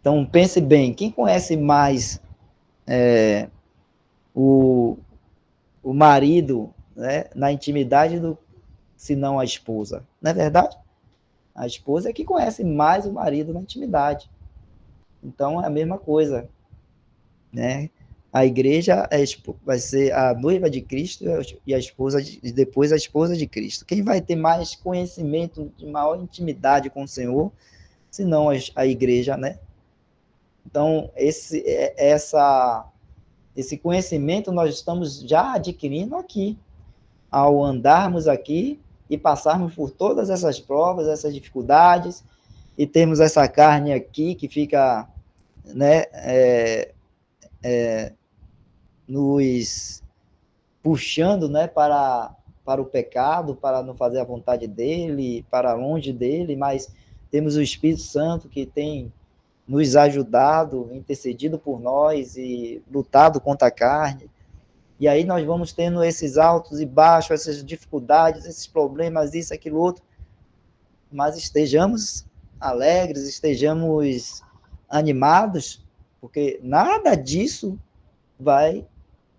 Então, pense bem, quem conhece mais o, o marido, né, na intimidade, se não a esposa? Não é verdade? A esposa é que conhece mais o marido na intimidade. Então, é a mesma coisa, né? A igreja vai ser a noiva de Cristo e a esposa depois a esposa de Cristo. Quem vai ter mais conhecimento, de maior intimidade com o Senhor, senão a igreja, né? Então, esse conhecimento nós estamos já adquirindo aqui, ao andarmos aqui e passarmos por todas essas provas, essas dificuldades, e termos essa carne aqui que fica, né, nos puxando, né, para o pecado, para não fazer a vontade dele, para longe dele, mas temos o Espírito Santo que tem nos ajudado, intercedido por nós e lutado contra a carne. E aí nós vamos tendo esses altos e baixos, essas dificuldades, esses problemas, isso, aquilo, outro, mas estejamos alegres, estejamos animados, porque nada disso vai,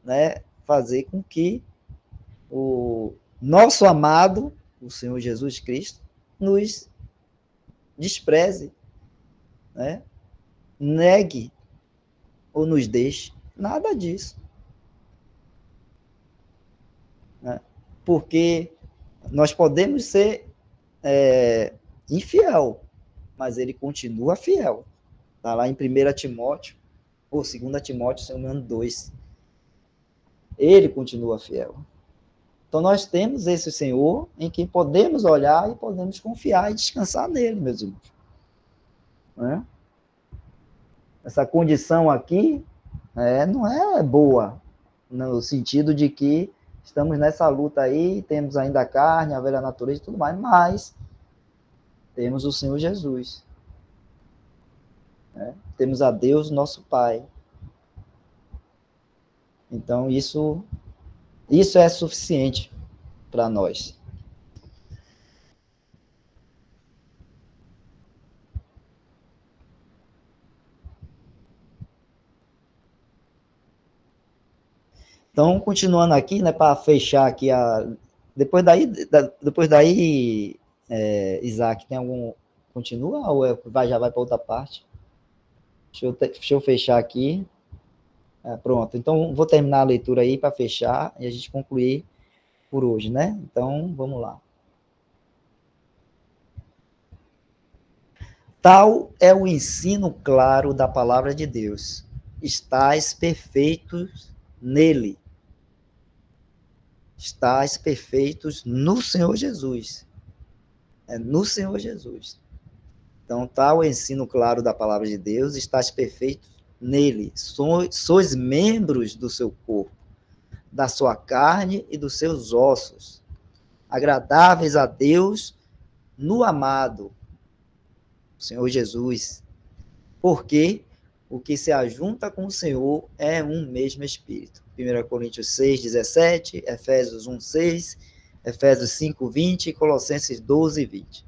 né, fazer com que o nosso amado, o Senhor Jesus Cristo, nos despreze, né, negue ou nos deixe. Nada disso. Né? Porque nós podemos ser infiel, mas ele continua fiel. Está lá em 1 Timóteo, ou 2 Timóteo, se não me engano, 2. Ele continua fiel. Então nós temos esse Senhor em que podemos olhar e podemos confiar e descansar nele, meus irmãos. Né? Essa condição aqui não é boa, no sentido de que estamos nessa luta aí, temos ainda a carne, a velha natureza e tudo mais, mas temos o Senhor Jesus. Né? Temos a Deus, nosso Pai. Então, isso é suficiente para nós. Então, continuando aqui, né, para fechar aqui depois daí, Isaac, tem algum continua ou já vai para outra parte? Deixa eu fechar aqui. Pronto. Então, vou terminar a leitura aí para fechar e a gente concluir por hoje, né? Então, vamos lá. Tal é o ensino claro da palavra de Deus. Estais perfeitos nele. Estais perfeitos no Senhor Jesus. É no Senhor Jesus. Então, tal o ensino claro da palavra de Deus, estais perfeitos nele. Sois membros do seu corpo, da sua carne e dos seus ossos, agradáveis a Deus no amado, Senhor Jesus. Porque o que se ajunta com o Senhor é um mesmo Espírito. 1 Coríntios 6, 17, Efésios 1, 6, Efésios 5, 20 e Colossenses 12, 20.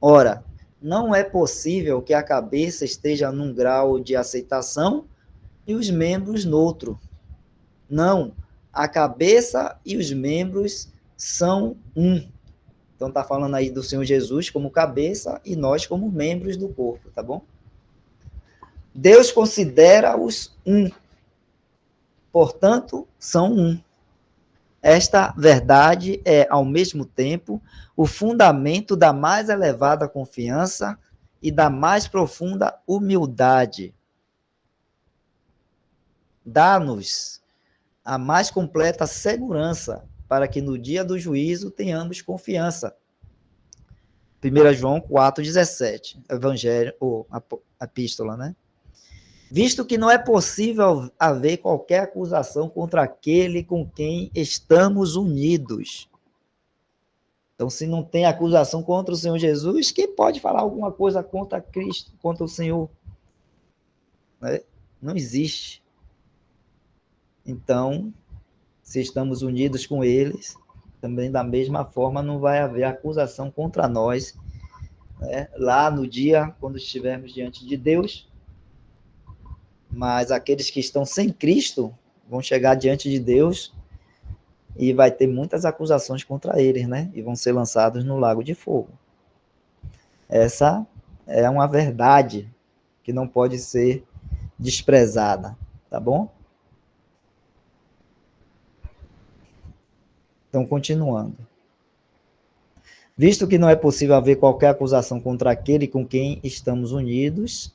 Ora, não é possível que a cabeça esteja num grau de aceitação e os membros noutro. Não, a cabeça e os membros são um. Então está falando aí do Senhor Jesus como cabeça e nós como membros do corpo, tá bom? Deus considera-os um. Portanto, são um. Esta verdade é, ao mesmo tempo, o fundamento da mais elevada confiança e da mais profunda humildade. Dá-nos a mais completa segurança para que no dia do juízo tenhamos confiança. 1 João 4,17, Evangelho, ou Epístola, né? Visto que não é possível haver qualquer acusação contra aquele com quem estamos unidos. Então, se não tem acusação contra o Senhor Jesus, quem pode falar alguma coisa contra Cristo, contra o Senhor? Né? Não existe. Então, se estamos unidos com eles, também da mesma forma não vai haver acusação contra nós, né? Lá no dia, quando estivermos diante de Deus. Mas aqueles que estão sem Cristo vão chegar diante de Deus e vai ter muitas acusações contra eles, né? E vão ser lançados no lago de fogo. Essa é uma verdade que não pode ser desprezada, tá bom? Então, continuando. Visto que não é possível haver qualquer acusação contra aquele com quem estamos unidos,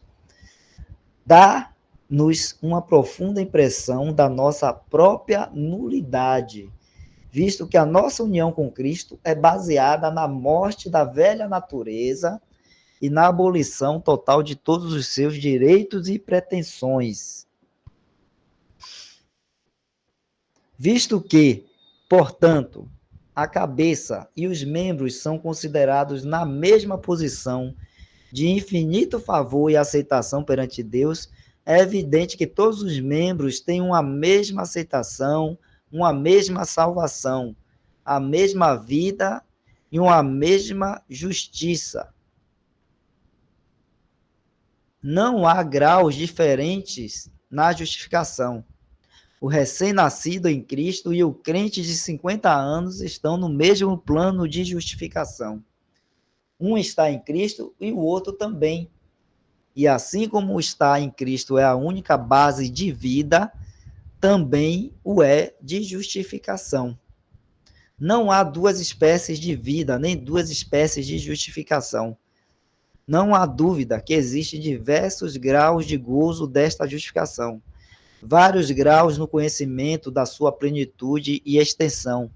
dá-nos uma profunda impressão da nossa própria nulidade, visto que a nossa união com Cristo é baseada na morte da velha natureza e na abolição total de todos os seus direitos e pretensões. Visto que, portanto, a cabeça e os membros são considerados na mesma posição de infinito favor e aceitação perante Deus, é evidente que todos os membros têm uma mesma aceitação, uma mesma salvação, a mesma vida e uma mesma justiça. Não há graus diferentes na justificação. O recém-nascido em Cristo e o crente de 50 anos estão no mesmo plano de justificação. Um está em Cristo e o outro também. E assim como estar em Cristo é a única base de vida, também o é de justificação. Não há duas espécies de vida, nem duas espécies de justificação. Não há dúvida que existem diversos graus de gozo desta justificação, vários graus no conhecimento da sua plenitude e extensão,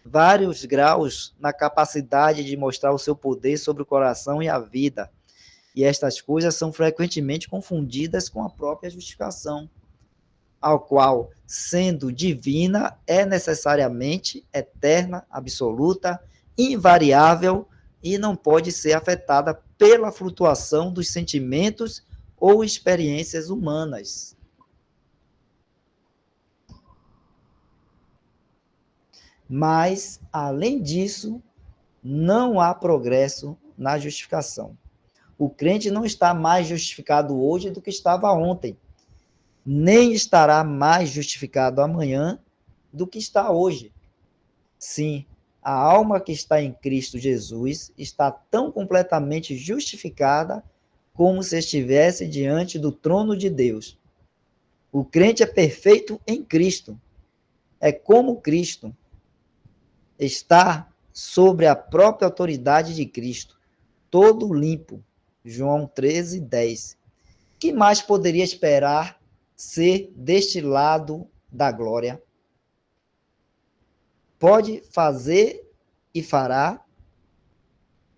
vários graus na capacidade de mostrar o seu poder sobre o coração e a vida. E estas coisas são frequentemente confundidas com a própria justificação, ao qual, sendo divina, é necessariamente eterna, absoluta, invariável e não pode ser afetada pela flutuação dos sentimentos ou experiências humanas. Mas, além disso, não há progresso na justificação. O crente não está mais justificado hoje do que estava ontem, nem estará mais justificado amanhã do que está hoje. Sim, a alma que está em Cristo Jesus está tão completamente justificada como se estivesse diante do trono de Deus. O crente é perfeito em Cristo. É como Cristo. Está sobre a própria autoridade de Cristo, todo limpo. João 13, 10. Que mais poderia esperar ser deste lado da glória? Pode fazer e fará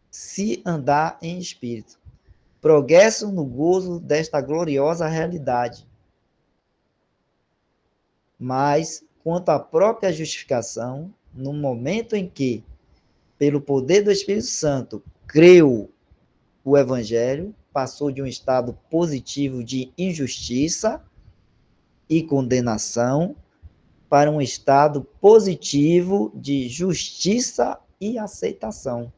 se andar em espírito. Progresso no gozo desta gloriosa realidade. Mas, quanto à própria justificação, no momento em que, pelo poder do Espírito Santo, creu o Evangelho, passou de um estado positivo de injustiça e condenação para um estado positivo de justiça e aceitação.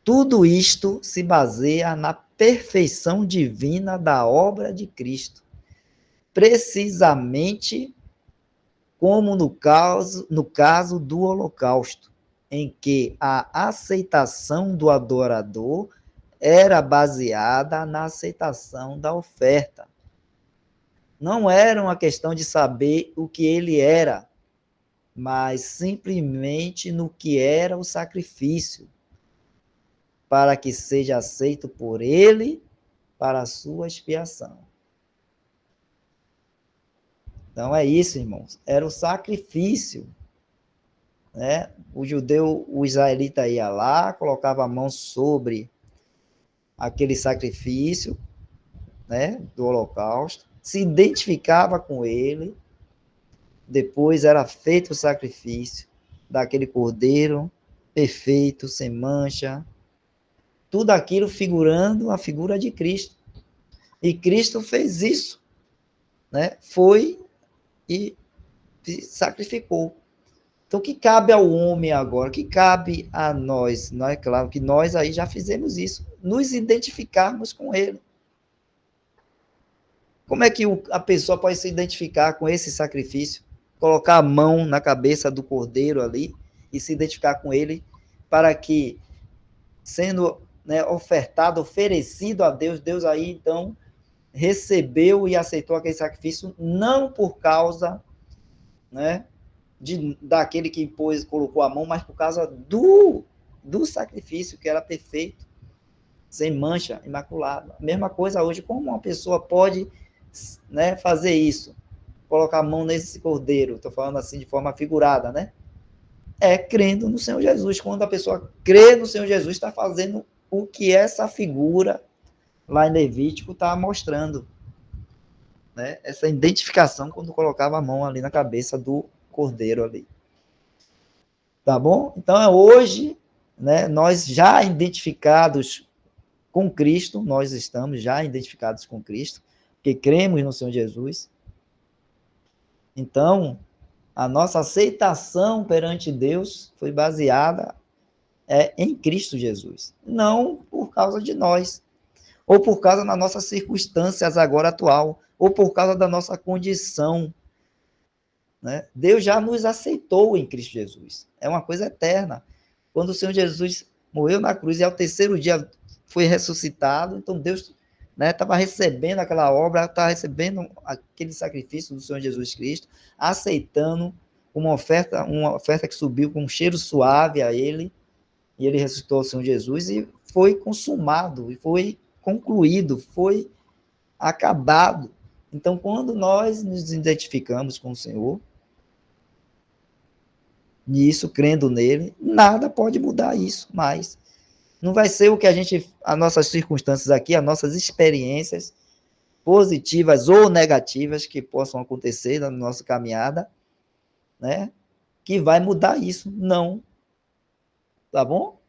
Tudo isto se baseia na perfeição divina da obra de Cristo, precisamente como no caso do Holocausto, em que a aceitação do adorador era baseada na aceitação da oferta. Não era uma questão de saber o que ele era, mas simplesmente no que era o sacrifício, para que seja aceito por ele para a sua expiação. Então é isso, irmãos. Era o sacrifício, né? O judeu, o israelita ia lá, colocava a mão sobre aquele sacrifício, né, do holocausto, se identificava com ele, depois era feito o sacrifício daquele cordeiro perfeito, sem mancha, tudo aquilo figurando a figura de Cristo. E Cristo fez isso, né? Foi e sacrificou. Então, o que cabe ao homem agora? O que cabe a nós? É claro que nós aí já fizemos isso, nos identificarmos com ele. Como é que a pessoa pode se identificar com esse sacrifício? Colocar a mão na cabeça do cordeiro ali e se identificar com ele, para que, sendo, né, ofertado, oferecido a Deus, Deus aí então recebeu e aceitou aquele sacrifício, não por causa, né, daquele que colocou a mão, mas por causa do sacrifício, que era perfeito, sem mancha, imaculado. A mesma coisa hoje, como uma pessoa pode, né, fazer isso? Colocar a mão nesse cordeiro, estou falando assim de forma figurada, né? É crendo no Senhor Jesus. Quando a pessoa crê no Senhor Jesus, está fazendo o que essa figura lá em Levítico está mostrando, né? Essa identificação quando colocava a mão ali na cabeça do cordeiro ali. Tá bom? Então, hoje, né, nós já identificados com Cristo, nós estamos já identificados com Cristo, porque cremos no Senhor Jesus. Então, a nossa aceitação perante Deus foi baseada em Cristo Jesus, não por causa de nós, ou por causa das nossas circunstâncias agora atual, ou por causa da nossa condição, né? Deus já nos aceitou em Cristo Jesus. É uma coisa eterna. Quando o Senhor Jesus morreu na cruz e ao terceiro dia foi ressuscitado, então Deus estava, né, recebendo aquela obra, estava recebendo aquele sacrifício do Senhor Jesus Cristo, aceitando uma oferta que subiu com um cheiro suave a ele, e ele ressuscitou ao Senhor Jesus e foi consumado, e foi concluído, foi acabado. Então, quando nós nos identificamos com o Senhor, nisso, crendo nele, nada pode mudar isso mais. Não vai ser o que as nossas circunstâncias aqui, as nossas experiências positivas ou negativas que possam acontecer na nossa caminhada, né, que vai mudar isso. Não. Tá bom?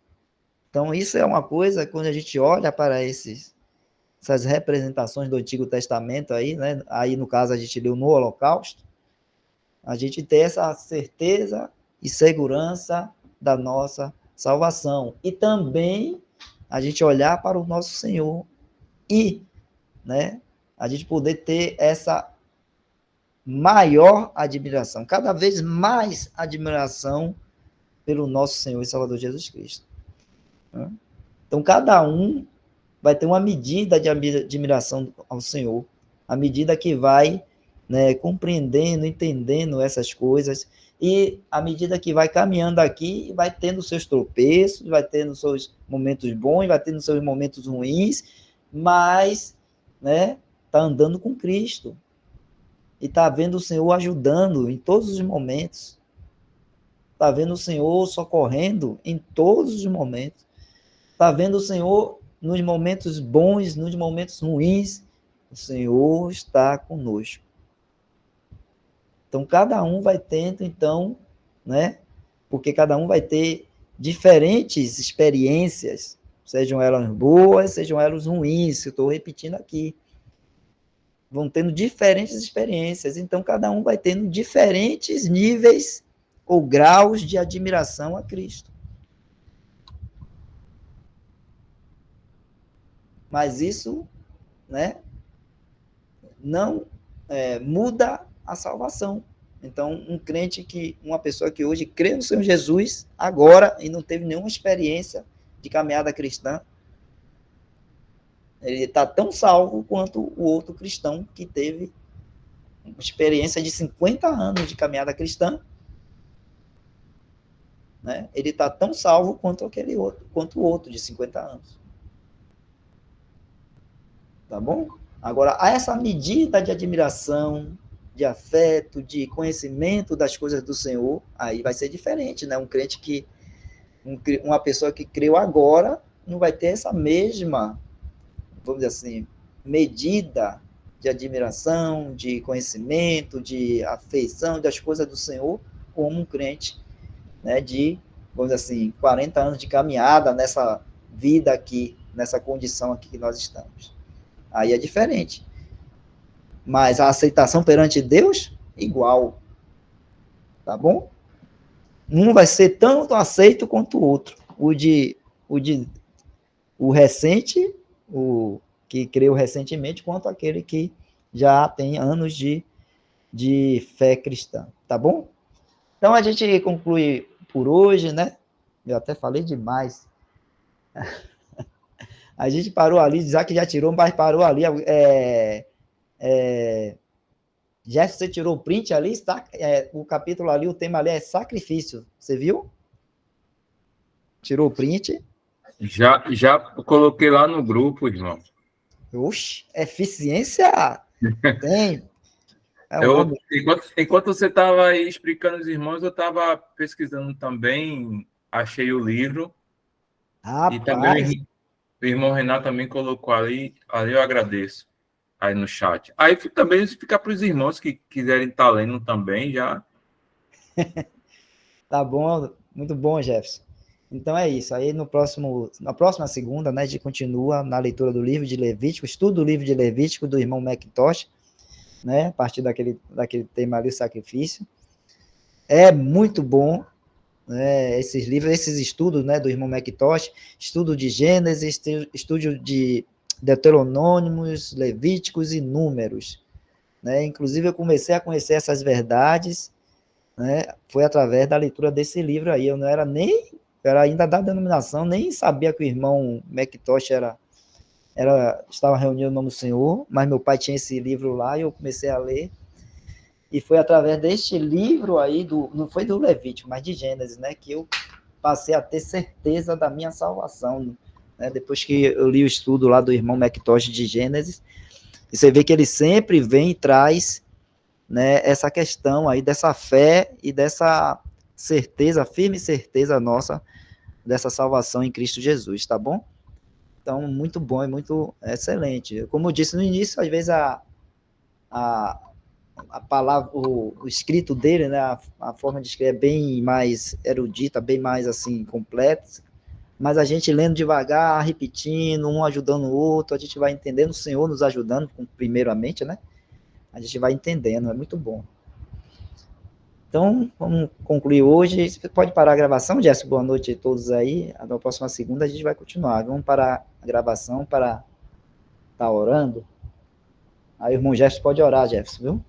Então, isso é uma coisa, quando a gente olha para essas representações do Antigo Testamento aí, né, aí no caso a gente leu no Holocausto, a gente tem essa certeza e segurança da nossa salvação. E também a gente olhar para o nosso Senhor e, né, a gente poder ter essa maior admiração, cada vez mais admiração pelo nosso Senhor e Salvador Jesus Cristo. Então, cada um vai ter uma medida de admiração ao Senhor, à medida que vai, né, compreendendo, entendendo essas coisas, e à medida que vai caminhando aqui, vai tendo seus tropeços, vai tendo seus momentos bons, vai tendo seus momentos ruins, mas, né, tá andando com Cristo, e tá vendo o Senhor ajudando em todos os momentos, tá vendo o Senhor socorrendo em todos os momentos, tá vendo o Senhor nos momentos bons, nos momentos ruins, o Senhor está conosco. Então, cada um vai tendo, então, né? Porque cada um vai ter diferentes experiências, sejam elas boas, sejam elas ruins, eu estou repetindo aqui. vão tendo diferentes experiências, então cada um vai tendo diferentes níveis ou graus de admiração a Cristo. Mas isso, né, não muda a salvação. Então, uma pessoa que hoje crê no Senhor Jesus, agora, e não teve nenhuma experiência de caminhada cristã, ele está tão salvo quanto o outro cristão que teve uma experiência de 50 anos de caminhada cristã, né? Ele está tão salvo quanto o outro de 50 anos. Tá bom? Agora, há essa medida de admiração, de afeto, de conhecimento das coisas do Senhor, aí vai ser diferente, né? Uma pessoa que creu agora não vai ter essa mesma, vamos dizer assim, medida de admiração, de conhecimento, de afeição das coisas do Senhor, como um crente, né, de, vamos dizer assim, 40 anos de caminhada nessa vida aqui, nessa condição aqui que nós estamos. Aí é diferente. Mas a aceitação perante Deus, igual. Tá bom? Um vai ser tanto aceito quanto o outro. O recente, o que creu recentemente, quanto aquele que já tem anos de fé cristã. Tá bom? Então a gente conclui por hoje, né? Eu até falei demais. A gente parou ali, Isaac já tirou, mas parou ali. Jeff, você tirou o print ali, o capítulo ali, o tema ali é sacrifício. Você viu? Tirou o print? Já coloquei lá no grupo, irmão. Oxe, eficiência tem. Enquanto você estava aí explicando os irmãos, eu estava pesquisando também, achei o livro. Rapaz. E também o irmão Renato também colocou ali eu agradeço, aí no chat. Aí também fica para os irmãos que quiserem estar lendo também, já. Tá bom, muito bom, Jefferson. Então é isso. Aí na próxima segunda, né, a gente continua na leitura do livro de Levítico, estudo do livro de Levítico do irmão McIntosh, né, a partir daquele tema ali, o sacrifício. É muito bom, né, esses livros, esses estudos, né, do irmão McIntosh, estudo de Gênesis, estudo de Deuteronômios, Levíticos e Números, né? Inclusive eu comecei a conhecer essas verdades, né, foi através da leitura desse livro aí. Eu não era era ainda da denominação, nem sabia que o irmão McIntosh estava reunindo o nome do Senhor, mas meu pai tinha esse livro lá e eu comecei a ler. E foi através deste livro aí, não foi do Levítico, mas de Gênesis, né, que eu passei a ter certeza da minha salvação, né, depois que eu li o estudo lá do irmão McIntosh de Gênesis. E você vê que ele sempre vem e traz, né, essa questão aí dessa fé e dessa certeza, firme certeza nossa, dessa salvação em Cristo Jesus, tá bom? Então, muito bom e muito excelente. Como eu disse no início, às vezes a palavra, o escrito dele, né, a forma de escrever é bem mais erudita, bem mais assim, completa, mas a gente lendo devagar, repetindo, um ajudando o outro, a gente vai entendendo, o Senhor nos ajudando, primeiramente, né? A gente vai entendendo, é muito bom. Então, vamos concluir hoje. Você pode parar a gravação, Jéssica? Boa noite a todos aí. Na próxima segunda a gente vai continuar. Vamos parar a gravação para estar orando. Aí o irmão Jefferson pode orar, Jefferson, viu?